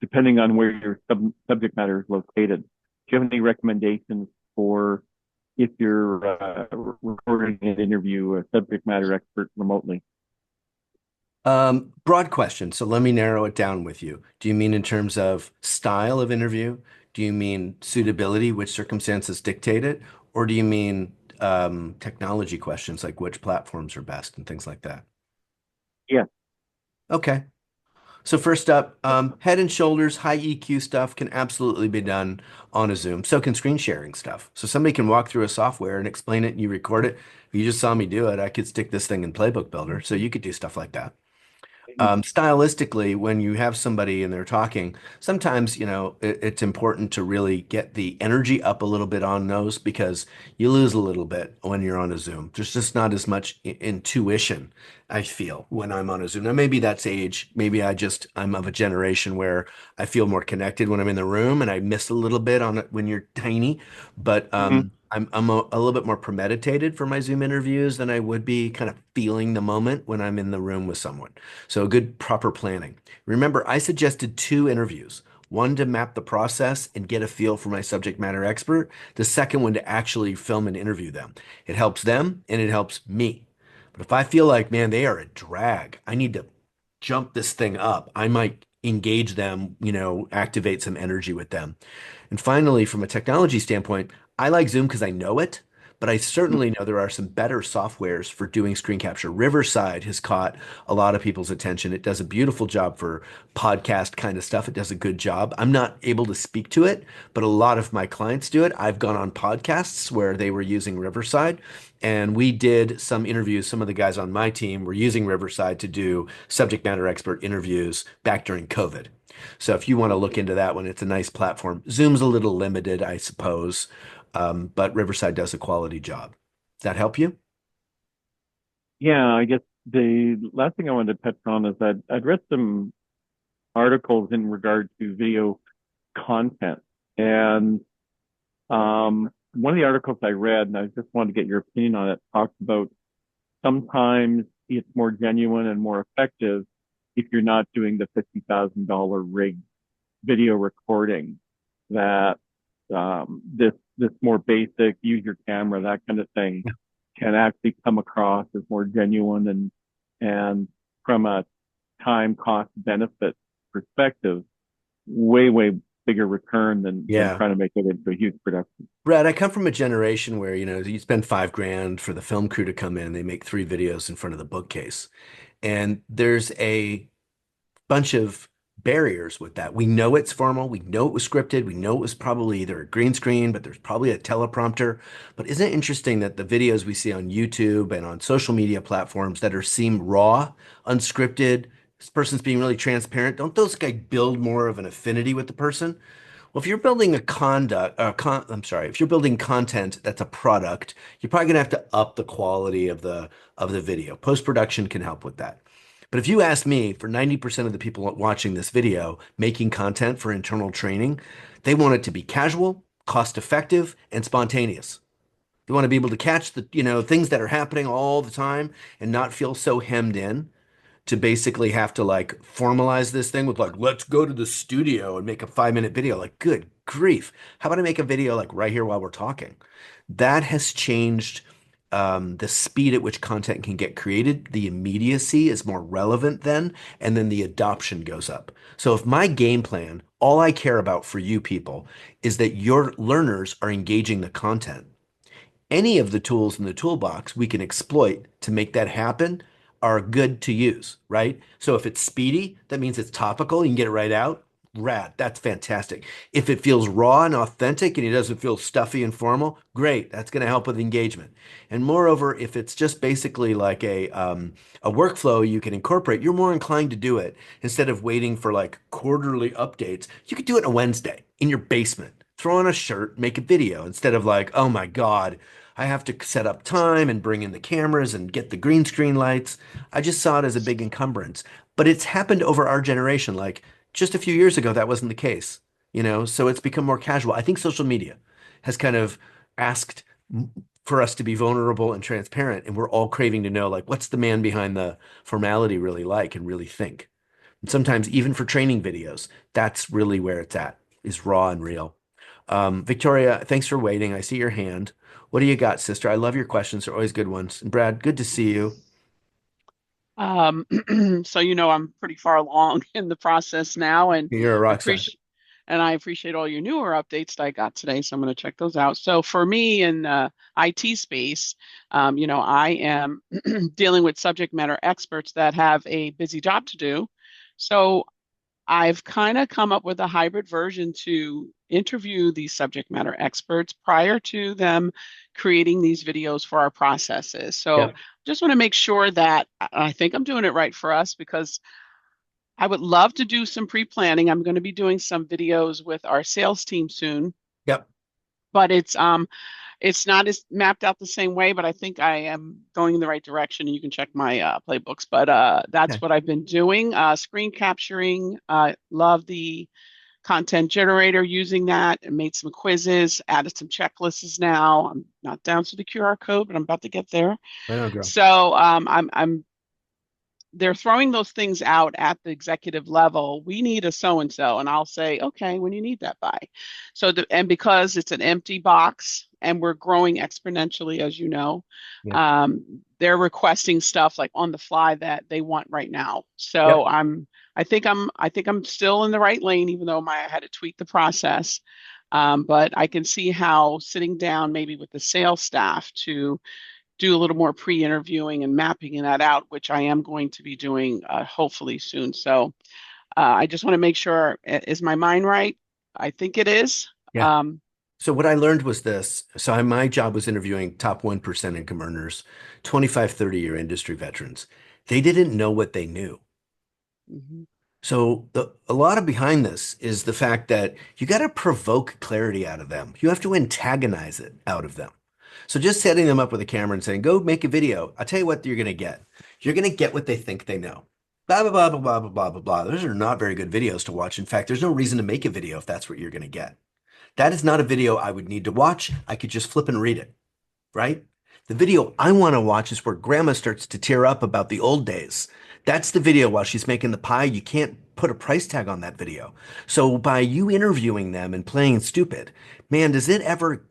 Depending on where your subject matter is located. Do you have any recommendations for if you're recording an interview, a subject matter expert remotely? Broad question. So let me narrow it down with you. Do you mean in terms of style of interview? Do you mean suitability, which circumstances dictate it? Or do you mean technology questions like which platforms are best and things like that? Yeah. Okay. So first up, Head and Shoulders, high EQ stuff can absolutely be done on a Zoom. So can screen sharing stuff. So somebody can walk through a software and explain it and you record it. If you just saw me do it, I could stick this thing in Playbook Builder. So you could do stuff like that. Stylistically, when you have somebody and they're talking, sometimes, it's important to really get the energy up a little bit on those because you lose a little bit when you're on a Zoom. There's just not as much intuition, I feel, when I'm on a Zoom. Now, maybe that's age. Maybe I'm of a generation where I feel more connected when I'm in the room and I miss a little bit on it when you're tiny. But Mhm. I'm a little bit more premeditated for my Zoom interviews than I would be kind of feeling the moment when I'm in the room with someone. So good proper planning. Remember, I suggested two interviews. One to map the process and get a feel for my subject matter expert. The second one to actually film and interview them. It helps them and it helps me. But if I feel like, man, they are a drag, I need to jump this thing up. I might engage them, activate some energy with them. And finally, from a technology standpoint, I like Zoom because I know it, but I certainly know there are some better softwares for doing screen capture. Riverside has caught a lot of people's attention. It does a beautiful job for podcast kind of stuff. It does a good job. I'm not able to speak to it, but a lot of my clients do it. I've gone on podcasts where they were using Riverside, and we did some interviews. Some of the guys on my team were using Riverside to do subject matter expert interviews back during COVID. So if you want to look into that one, it's a nice platform. Zoom's a little limited, I suppose, but Riverside does a quality job. Does that help you? Yeah, I guess the last thing I wanted to touch on is that I'd read some articles in regard to video content. And one of the articles I read, and I just wanted to get your opinion on it, talks about sometimes it's more genuine and more effective if you're not doing the $50,000 rig video recording. That this more basic, use your camera, that kind of thing, can actually come across as more genuine and from a time cost benefit perspective, way bigger return than Yeah. trying to make it into a huge production. Brad, I come from a generation where, you spend 5 grand for the film crew to come in, they make 3 videos in front of the bookcase. And there's a bunch of barriers with that. We know it's formal. We know it was scripted. We know it was probably either a green screen, but there's probably a teleprompter. But isn't it interesting that the videos we see on YouTube and on social media platforms that seem raw, unscripted, this person's being really transparent, don't those guys build more of an affinity with the person? Well, if you're building I'm sorry, if you're building content that's a product, you're probably gonna have to up the quality of the video. Post-production can help with that. But if you ask me, for 90% of the people watching this video, making content for internal training, they want it to be casual, cost effective, and spontaneous. They want to be able to catch the, things that are happening all the time and not feel so hemmed in to basically have to like formalize this thing with like, let's go to the studio and make a 5 minute video. Like, good grief. How about I make a video like right here while we're talking? That has changed the speed at which content can get created, the immediacy is more relevant then, and then the adoption goes up. So if my game plan, all I care about for you people is that your learners are engaging the content, any of the tools in the toolbox we can exploit to make that happen are good to use, right? So if it's speedy, that means it's topical, you can get it right out. Rad, that's fantastic. If it feels raw and authentic and it doesn't feel stuffy and formal, great. That's going to help with engagement. And moreover, if it's just basically like a workflow you can incorporate, you're more inclined to do it instead of waiting for like quarterly updates. You could do it on a Wednesday in your basement. Throw on a shirt, make a video instead of like, oh my God, I have to set up time and bring in the cameras and get the green screen lights. I just saw it as a big encumbrance. But it's happened over our generation. Like just a few years ago, that wasn't the case, so it's become more casual. I think social media has kind of asked for us to be vulnerable and transparent, and we're all craving to know, like, what's the man behind the formality really like and really think. And sometimes even for training videos, that's really where it's at, is raw and real. Victoria, thanks for waiting. I see your hand. What do you got, sister? I love your questions. They're always good ones. And Brad, good to see you. Um, so I'm pretty far along in the process now, and You're a rock star. appreciate I appreciate all your newer updates that I got today. So I'm going to check those out. So for me in IT space, I am dealing with subject matter experts that have a busy job to do. So I've kind of come up with a hybrid version to interview these subject matter experts prior to them creating these videos for our processes. So Yep. just want to make sure that I think I'm doing it right for us, because I would love to do some pre-planning. I'm going to be doing some videos with our sales team soon, Yep. but it's not as mapped out the same way, but I think I am going in the right direction. And you can check my playbooks. But that's Okay. what I've been doing. Screen capturing. Love the content generator, using that, and made some quizzes, added some checklists now. I'm not down to the QR code, but I'm about to get there. Right on, girl. So I'm they're throwing those things out at the executive level. We need a so and so, and I'll say, okay, when you need that by. And because it's an empty box and we're growing exponentially, as you know, Yep. they're requesting stuff like on the fly that they want right now. So Yep. I think I'm still in the right lane, even though I had to tweak the process. But I can see how sitting down maybe with the sales staff to do a little more pre-interviewing and mapping that out, which I am going to be doing hopefully soon. So I just want to make sure, is my mind right? I think it is. Yeah. So what I learned was this. So my job was interviewing top 1% income earners, 25, 30-year industry veterans. They didn't know what they knew. Mhm. So a lot of behind this is the fact that you got to provoke clarity out of them. You have to antagonize it out of them. So just setting them up with a camera and saying, go make a video. I'll tell you what you're going to get. You're going to get what they think they know. Blah, blah, blah, blah, blah, blah, blah, blah, blah. Those are not very good videos to watch. In fact, there's no reason to make a video if that's what you're going to get. That is not a video I would need to watch. I could just flip and read it, right? The video I want to watch is where grandma starts to tear up about the old days. That's the video while she's making the pie. You can't put a price tag on that video. So by you interviewing them and playing stupid, man, does it ever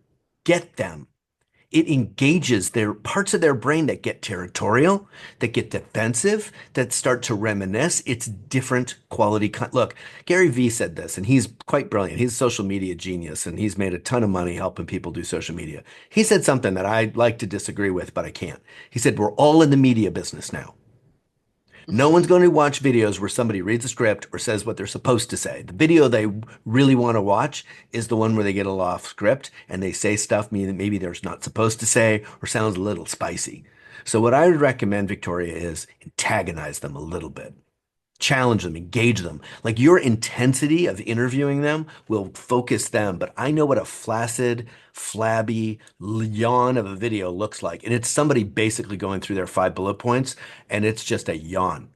get them? It engages their parts of their brain that get territorial, that get defensive, that start to reminisce. It's different quality. Look, Gary Vee said this, and he's quite brilliant. He's a social media genius, and he's made a ton of money helping people do social media. He said something that I'd like to disagree with, but I can't. He said, we're all in the media business now. No one's going to watch videos where somebody reads a script or says what they're supposed to say. The video they really want to watch is the one where they get a little off script and they say stuff maybe they're not supposed to say or sounds a little spicy. So what I would recommend, Victoria, is antagonize them a little bit. Challenge them, engage them. Like your intensity of interviewing them will focus them, but I know what a flaccid, flabby yawn of a video looks like. And it's somebody basically going through their 5 bullet points, and it's just a yawn.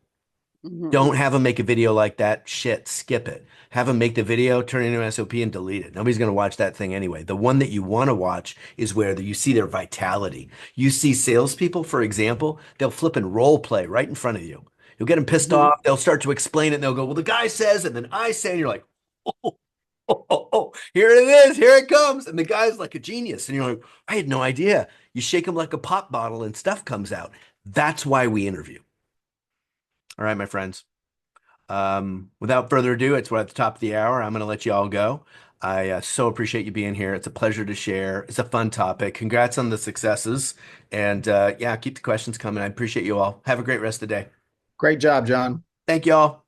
Mhm. Don't have them make a video like that. Shit, skip it. Have them make the video, turn it into an SOP, and delete it. Nobody's going to watch that thing anyway. The one that you want to watch is where you see their vitality. You see salespeople, for example, they'll flip and role play right in front of you. You'll get them pissed Mhm. off. They'll start to explain it, and they'll go, well, the guy says, and then I say, and you're like, oh. Here it is. Here it comes. And the guy's like a genius. And you're like, I had no idea. You shake him like a pop bottle and stuff comes out. That's why we interview. All right, my friends. Without further ado, we're at the top of the hour. I'm going to let you all go. I so appreciate you being here. It's a pleasure to share. It's a fun topic. Congrats on the successes. And yeah, keep the questions coming. I appreciate you all. Have a great rest of the day. Great job, John. Thank you all.